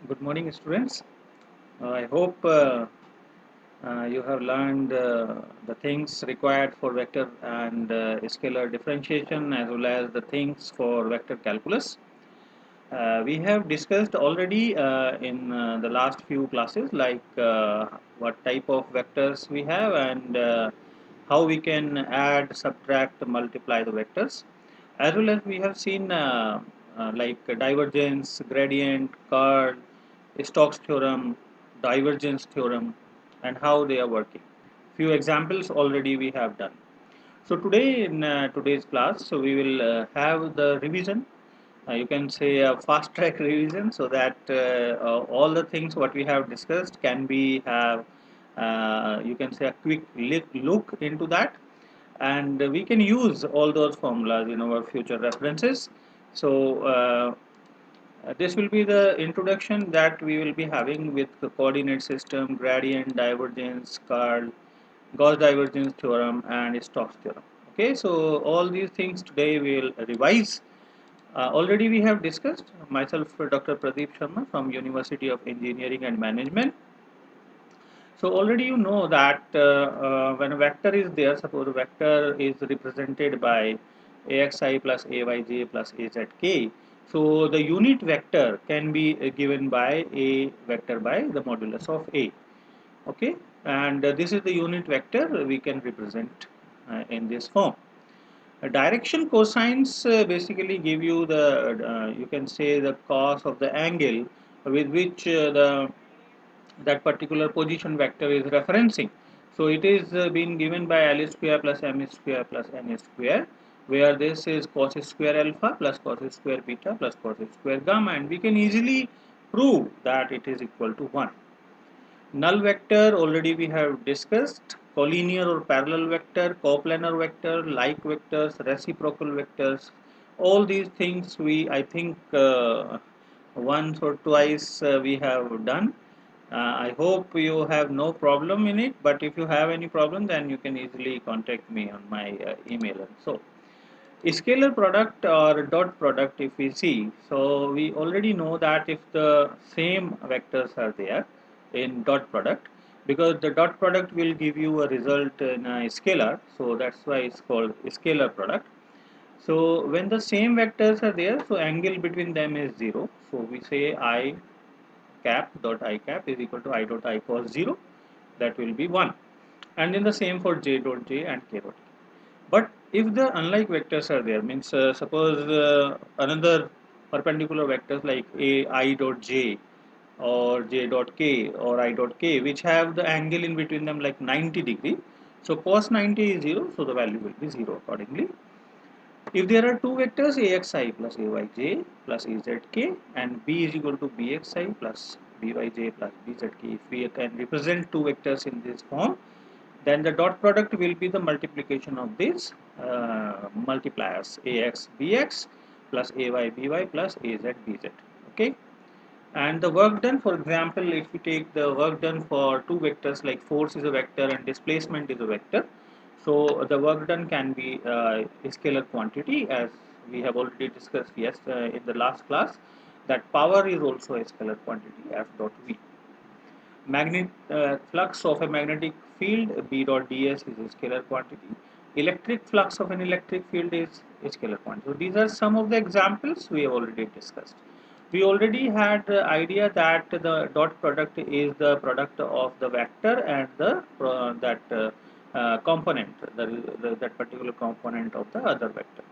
Good morning, students. I hope you have learned the things required for vector and scalar differentiation as well as the things for vector calculus. We have discussed already in the last few classes like what type of vectors we have and how we can add, subtract, multiply the vectors. As well as we have seen like divergence, gradient, curl, Stokes theorem, divergence theorem, and how they are working. Few examples already we have done. So today in today's class, so we will have the revision. You can say a fast track revision, so that all the things what we have discussed can be have. You can say a quick look into that, and we can use all those formulas in our future references. So this will be the introduction that we will be having with the coordinate system, gradient, divergence, curl, Gauss divergence theorem, and Stokes theorem. Okay, so all these things today we will revise. Already we have discussed, myself Dr. Pradeep Sharma from University of Engineering and Management. So already you know that when a vector is there, suppose a vector is represented by axi plus ayj plus azk. So the unit vector can be given by a vector by the modulus of a. Okay, and this is the unit vector we can represent in this form. Direction cosines basically give you the you can say the cos of the angle with which the that particular position vector is referencing. So it is being given by L square plus M square plus N square, where this is cos square alpha plus cos square beta plus cos square gamma, and we can easily prove that it is equal to 1. Null vector already we have discussed, collinear or parallel vector, coplanar vector, like vectors, reciprocal vectors, all these things we I think once or twice we have done. I hope you have no problem in it, but if you have any problem, then you can easily contact me on my email. And so, scalar product or dot product, if we see, so we already know that if the same vectors are there in dot product, because the dot product will give you a result in a scalar, so that's why it's called scalar product. So when the same vectors are there, so angle between them is 0. So we say I cap dot I cap is equal to I dot I cos 0, that will be 1. And in the same for j dot j and k dot k. But if the unlike vectors are there, means suppose another perpendicular vectors like a I dot j or j dot k or I dot k, which have the angle in between them like 90 degree, so cos 90 is 0, so the value will be 0 accordingly. If there are two vectors axi plus ayj plus ezk and b is equal to bxi plus byj plus bzk, if we can represent two vectors in this form, then the dot product will be the multiplication of these multipliers ax bx plus ay by plus az bz. Okay, and the work done, for example, if we take the work done for two vectors like force is a vector and displacement is a vector, so the work done can be a scalar quantity, as we have already discussed in the last class, that power is also a scalar quantity f dot v. Magnet flux of a magnetic field B dot ds is a scalar quantity. Electric flux of an electric field is a scalar quantity. So these are some of the examples we have already discussed. We already had the idea that the dot product is the product of the vector and the component, that particular component of the other vector.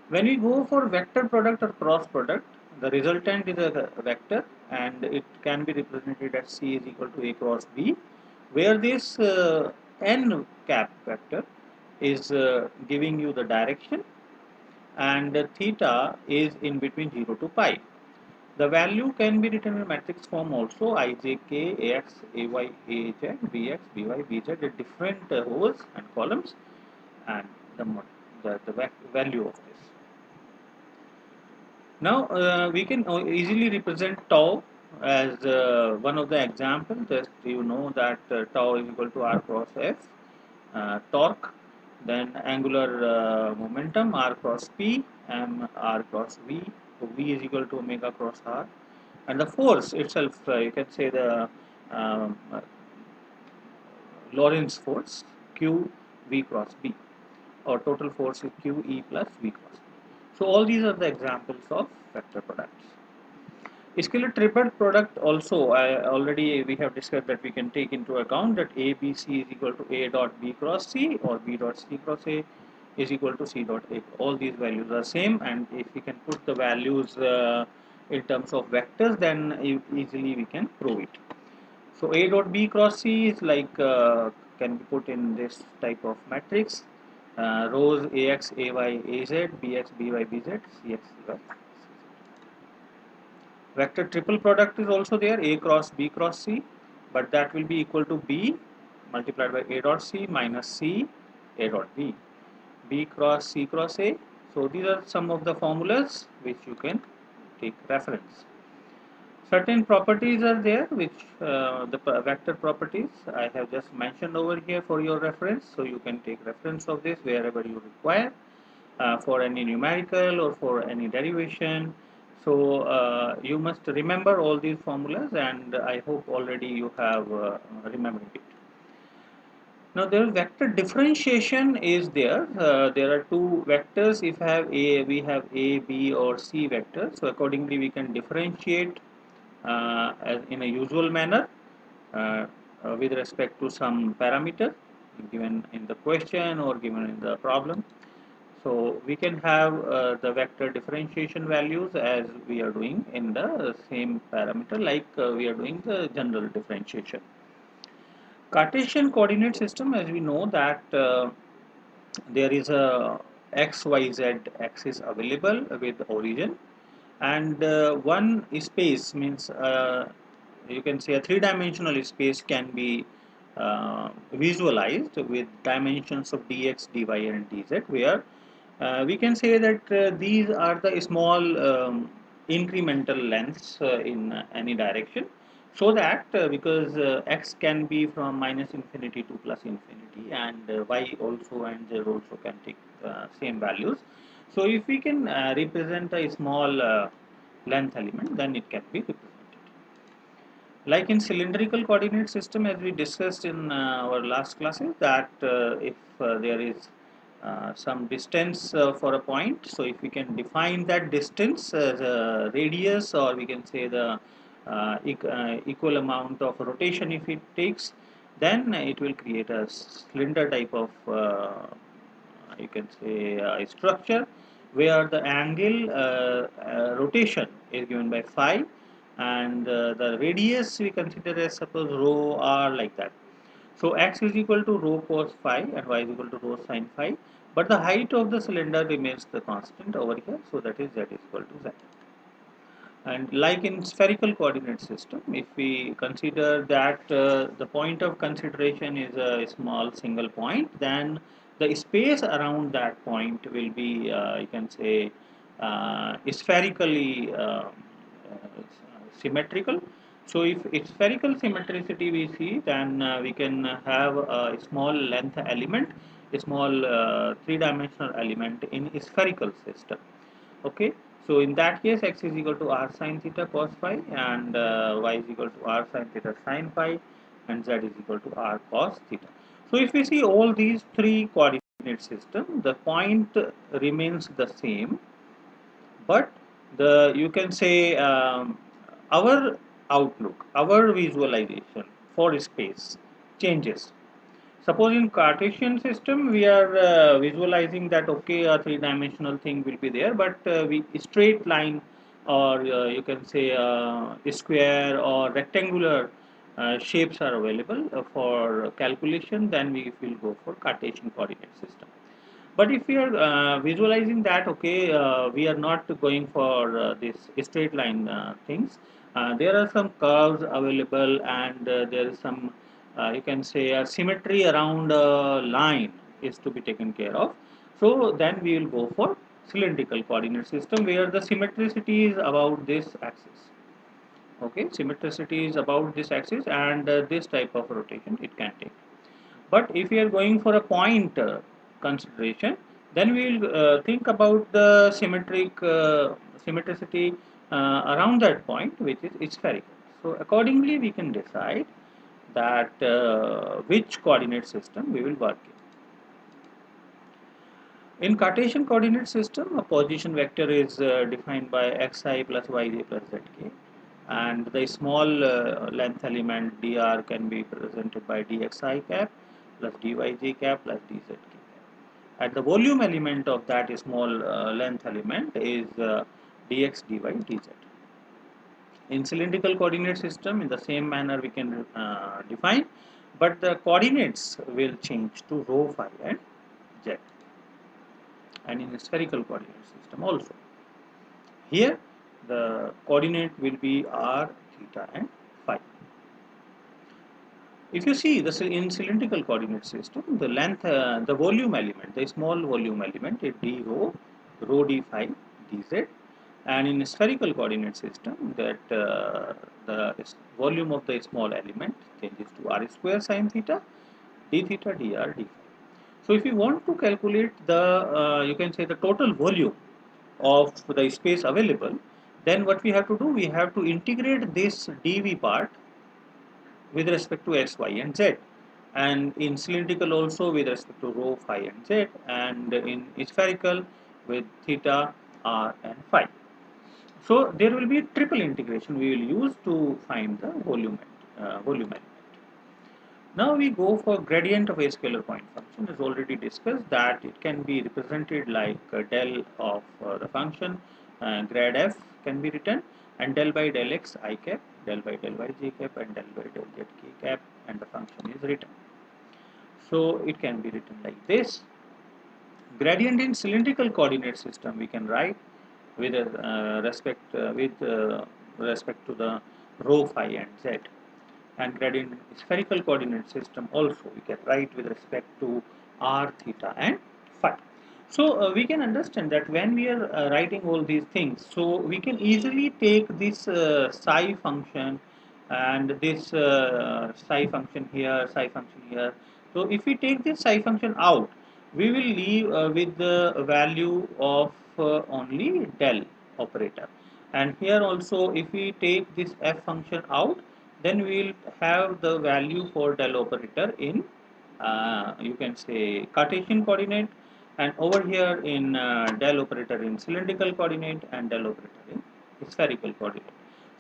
When we go for vector product or cross product, the resultant is a vector and it can be represented as C is equal to A cross B, where this n cap vector is giving you the direction, and theta is in between 0 to pi. The value can be written in matrix form also, ijk, ax, ay, az, bx, by, bz, the different rows and columns, and the value of this. Now we can easily represent tau as one of the examples. Just you know that tau is equal to r cross f, torque, then angular momentum r cross p, m r cross v. So v is equal to omega cross r. and the force itself, you can say the um, uh, Lorentz force Q V cross B, or total force is Q E plus V cross B. So all these are the examples of vector products. Scalar triple product also, already we have discussed that we can take into account that A B C is equal to A dot B cross C, or B dot C cross A is equal to C dot A. All these values are same, and if we can put the values in terms of vectors, then easily we can prove it. So A dot B cross C is like can be put in this type of matrix. Rows AX, AY, AZ, BX, BY, BZ, CX, CY. Vector triple product is also there, A cross B cross C, but that will be equal to B multiplied by A dot C minus C A dot B. B cross C cross A. So these are some of the formulas which you can take reference. Certain properties are there which the vector properties I have just mentioned over here for your reference. So you can take reference of this wherever you require for any numerical or for any derivation. So you must remember all these formulas, and I hope already you have remembered it. Now there vector differentiation is there. There are two vectors. If we have A, B or C vectors, so accordingly we can differentiate as in a usual manner uh, with respect to some parameter given in the question or given in the problem. So we can have the vector differentiation values as we are doing in the same parameter, like we are doing the general differentiation. Cartesian coordinate system, as we know that there is a x, y, z axis available with origin, and one space means you can say a three-dimensional space can be visualized with dimensions of dx, dy, and dz, where we can say that these are the small incremental lengths in any direction, so that because x can be from minus infinity to plus infinity, and y also and z also can take same values. So if we can represent a small length element, then it can be represented. Like in cylindrical coordinate system, as we discussed in our last classes, that if there is some distance for a point, so if we can define that distance as a radius, or we can say the equal amount of rotation if it takes, then it will create a cylinder type of you can say structure, where the angle rotation is given by phi, and the radius we consider as suppose rho r, like that. So x is equal to rho cos phi and y is equal to rho sin phi, but the height of the cylinder remains the constant over here, so that is z is equal to z. And like in spherical coordinate system, if we consider that the point of consideration is a small single point, then the space around that point will be, you can say, spherically symmetrical. So if it's spherical symmetricity we see, then we can have a small length element, a small three-dimensional element in a spherical system. Okay, so in that case x is equal to r sin theta cos phi, and y is equal to r sin theta sin phi, and z is equal to r cos theta. So if we see all these three coordinate system, the point remains the same, but the you can say our outlook, our visualization for space changes. Suppose in Cartesian system we are visualizing that okay, a three-dimensional thing will be there, but we straight line, or you can say square or rectangular shapes are available for calculation, then we will go for Cartesian coordinate system. But if we are visualizing that okay, we are not going for this straight line things, there are some curves available, and there is some you can say symmetry around a line is to be taken care of. So then we will go for cylindrical coordinate system, where the symmetricity is about this axis. Okay, symmetricity is about this axis, and this type of rotation it can take. But if we are going for a point consideration, then we will think about the symmetricity around that point which is spherical. So accordingly we can decide that which coordinate system we will work in. In Cartesian coordinate system, a position vector is defined by xi plus yj plus zk, and the small length element dr can be represented by dxi cap plus dyj cap plus dzk cap. And the volume element of that small length element is dx dy dz. In cylindrical coordinate system, in the same manner we can define, but the coordinates will change to rho, phi and z. And in a spherical coordinate system also, here the coordinate will be r, theta and phi. If you see this in cylindrical coordinate system, the length, the volume element, the small volume element is d rho, rho d phi, dz, and in spherical coordinate system, that the volume of the small element changes to r square sine theta, d theta, dr, d phi. So if you want to calculate the, you can say the total volume of the space available, then what we have to do, we have to integrate this dv part with respect to x, y and z, and in cylindrical also with respect to rho, phi and z, and in spherical with theta, r and phi. So there will be a triple integration we will use to find the volume element. Now we go for gradient of a scalar point function. As already discussed, that it can be represented like del of the function grad f can be written, and del by del x I cap, del by del y j cap, and del by del z k cap, and the function is written. So it can be written like this. Gradient in cylindrical coordinate system we can write with respect to the rho, phi and z, and gradient in spherical coordinate system also we can write with respect to r, theta and phi. So we can understand that when we are writing all these things, so we can easily take this psi function and this psi function here, psi function here. So if we take this psi function out, we will leave with the value of only del operator. And here also, if we take this f function out, then we will have the value for del operator in you can say Cartesian coordinate, and over here in del operator in cylindrical coordinate and del operator in spherical coordinate.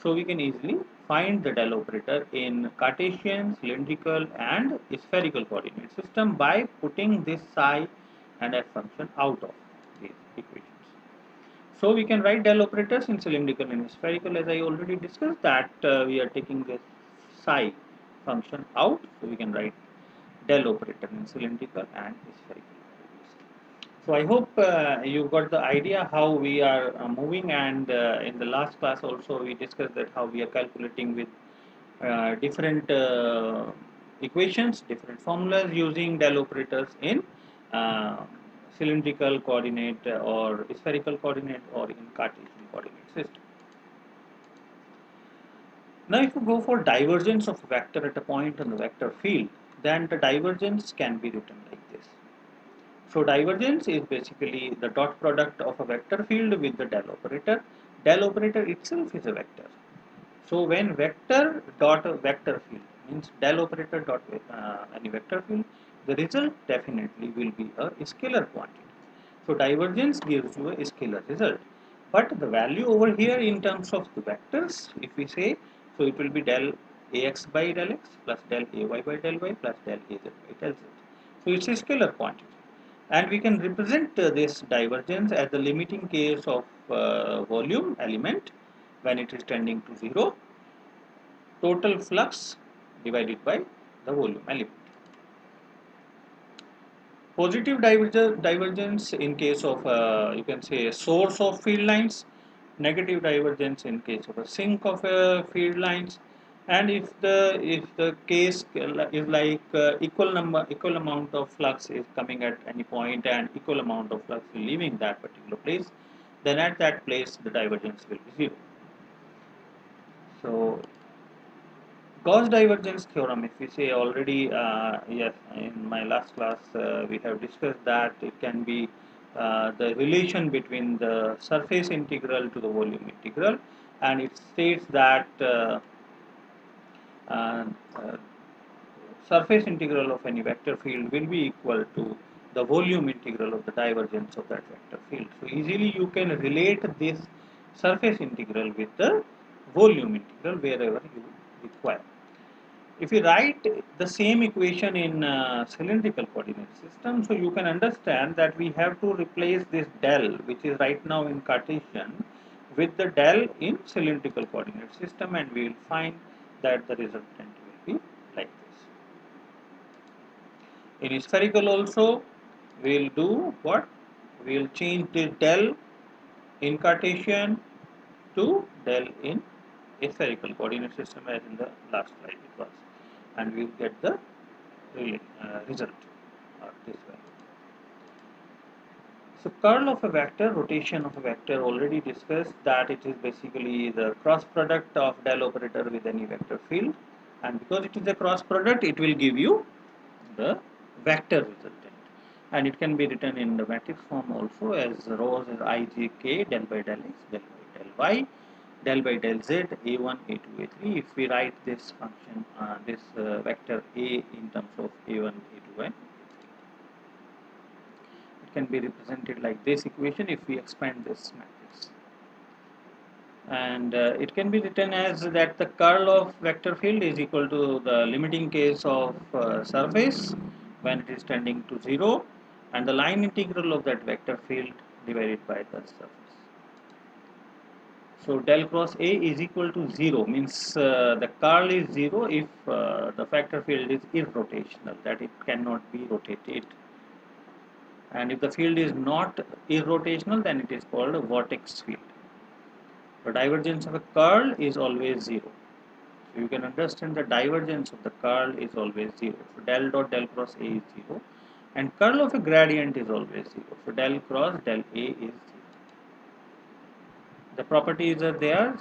So we can easily find the del operator in Cartesian, cylindrical and spherical coordinate system by putting this psi and f function out of these equations. So we can write del operators in cylindrical and spherical, as I already discussed that we are taking this psi function out, so we can write del operator in cylindrical and spherical. So I hope you got the idea how we are moving, and in the last class also we discussed that how we are calculating with different equations, different formulas using del operators in uh, cylindrical coordinate or spherical coordinate or in Cartesian coordinate system. Now if you go for divergence of a vector at a point on the vector field, then the divergence can be written like this. So divergence is basically the dot product of a vector field with the del operator. Del operator itself is a vector. So when vector dot vector field means del operator dot any vector field, the result definitely will be a scalar quantity. So divergence gives you a scalar result. But the value over here in terms of the vectors, if we say, so it will be del ax by del x plus del ay by del y plus del az by del z. So it's a scalar quantity. And we can represent this divergence as the limiting case of volume element when it is tending to 0, total flux divided by the volume element. Positive divergence in case of you can say a source of field lines, negative divergence in case of a sink of field lines, and if the case is like equal amount of flux is coming at any point and equal amount of flux is leaving that particular place, then at that place the divergence will be zero. So Gauss divergence theorem, if we say already, yes, in my last class we have discussed that it can be the relation between the surface integral to the volume integral, and it states that uh, uh, surface integral of any vector field will be equal to the volume integral of the divergence of that vector field. So easily you can relate this surface integral with the volume integral wherever you require. If you write the same equation in cylindrical coordinate system, so you can understand that we have to replace this del, which is right now in Cartesian, with the del in cylindrical coordinate system, and we will find that the resultant will be like this. In spherical also, we will do what? We will change the del in Cartesian to del in a spherical coordinate system as in the last slide it was, and we will get the result or this value. So curl of a vector, rotation of a vector, already discussed that it is basically the cross product of del operator with any vector field, and because it is a cross product, it will give you the vector resultant, and it can be written in the matrix form also as rows as ijk del by del x, del by del y, del by del z, a1, a2, a3. If we write this function, this vector a in terms of a1, a2, and it can be represented like this equation if we expand this matrix. And it can be written as that the curl of vector field is equal to the limiting case of surface when it is tending to 0, and the line integral of that vector field divided by the surface. So del cross A is equal to 0, means the curl is 0 if the vector field is irrotational, that it cannot be rotated. And if the field is not irrotational, then it is called a vortex field. The divergence of a curl is always 0. So you can understand the divergence of the curl is always 0. So del dot del cross A is 0, and curl of a gradient is always 0. So del cross del A is 0. The properties are there.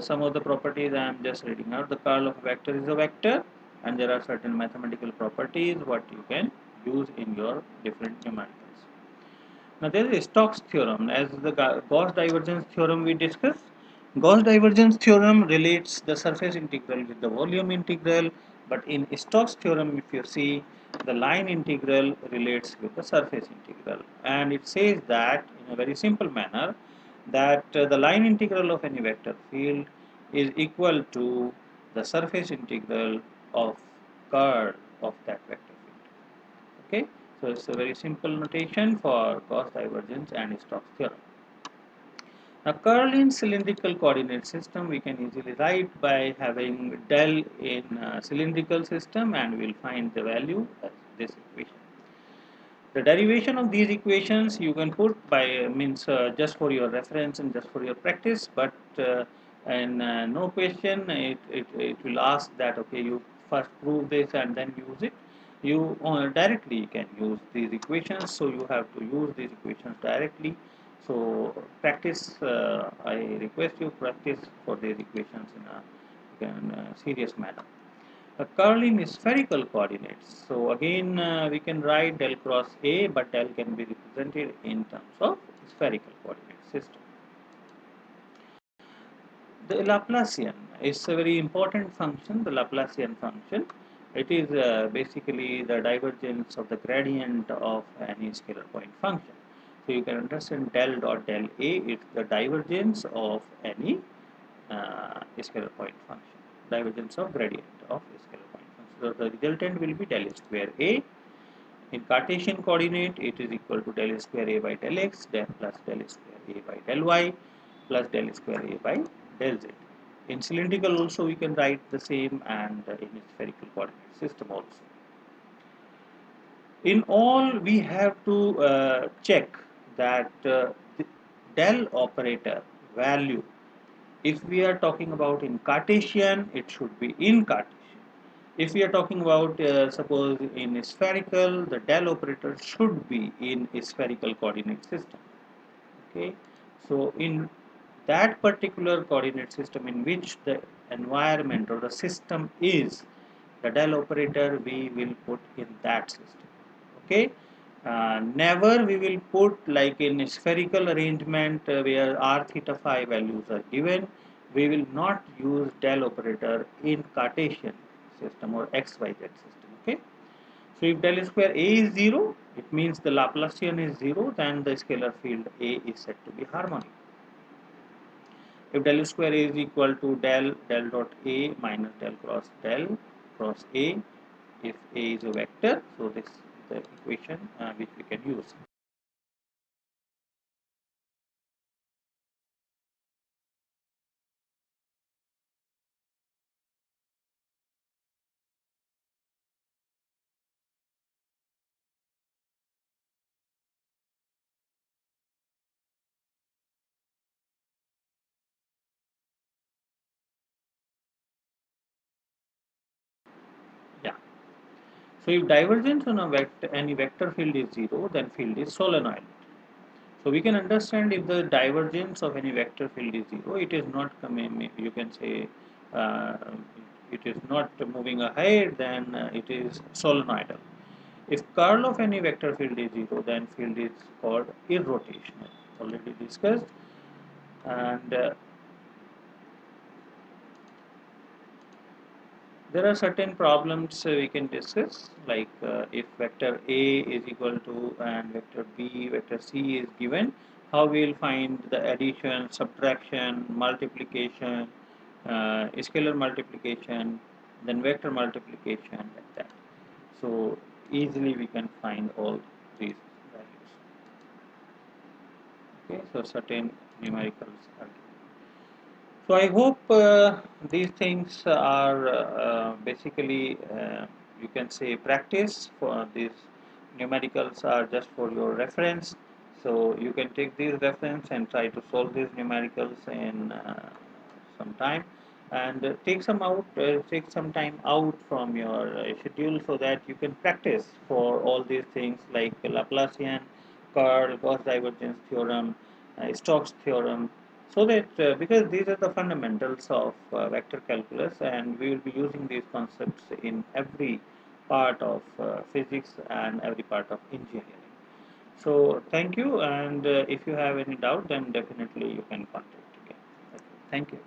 Some of the properties I am just reading out. The curl of a vector is a vector, and there are certain mathematical properties what you can use in your different numericals. Now there is Stokes theorem, as the Gauss divergence theorem we discussed. Gauss divergence theorem relates the surface integral with the volume integral, but in Stokes theorem, if you see, the line integral relates with the surface integral, and it says that in a very simple manner that the line integral of any vector field is equal to the surface integral of curl of that vector field. Okay, so it's a very simple notation for Gauss divergence and Stokes theorem. Now, curl in cylindrical coordinate system we can easily write by having del in cylindrical system, and we'll find the value as this equation. The derivation of these equations you can put by means just for your reference and just for your practice, but in no question it will ask that okay, you first prove this and then use it. You directly can use these equations, so you have to use these equations directly. So practice, I request you practice for these equations in a serious manner. A curl in spherical coordinates. So again we can write del cross A, but del can be represented in terms of spherical coordinate system. The Laplacian is a very important function, the Laplacian function. It is basically the divergence of the gradient of any scalar point function. So you can understand del dot del A is the divergence of any scalar point function, divergence of gradient of scalar point function. So the resultant will be del square A. In Cartesian coordinate, it is equal to del square A by del x, del plus del square A by del y, plus del square A by del z. In cylindrical also we can write the same, and in spherical coordinate system also. In all, we have to check that the del operator value, if we are talking about in Cartesian, it should be in Cartesian. If we are talking about suppose in spherical, the del operator should be in a spherical coordinate system. Okay, so in that particular coordinate system in which the environment or the system is, the del operator we will put in that system. Okay, Never we will put like in a spherical arrangement where r theta phi values are given. We will not use del operator in Cartesian system or xyz system. Okay. So if del square A is 0, it means the Laplacian is 0, then the scalar field A is said to be harmonic. If del square A is equal to del dot A minus del cross A, if A is a vector, so this is the equation which we can use. Yeah. So if divergence on a vector, any vector field is 0, then field is solenoid. So we can understand if the divergence of any vector field is 0, it is not coming, you can say uh, it is not moving ahead, then it is solenoidal. If curl of any vector field is 0, then field is called irrotational, already discussed. And there are certain problems we can discuss, like if vector A is equal to and vector B, vector C is given, how we will find the addition, subtraction, multiplication, scalar multiplication, then vector multiplication, like that. So easily we can find all these values. Okay, so certain numericals are given. So I hope these things are basically you can say practice. For these numericals are just for your reference. So you can take these reference and try to solve these numericals in some time, and take some time out from your schedule so that you can practice for all these things like Laplacian, curl, Gauss divergence theorem, Stokes theorem, so that because these are the fundamentals of vector calculus, and we will be using these concepts in every part of physics and every part of engineering. So thank you, and if you have any doubt, then definitely you can contact again. Okay. Thank you.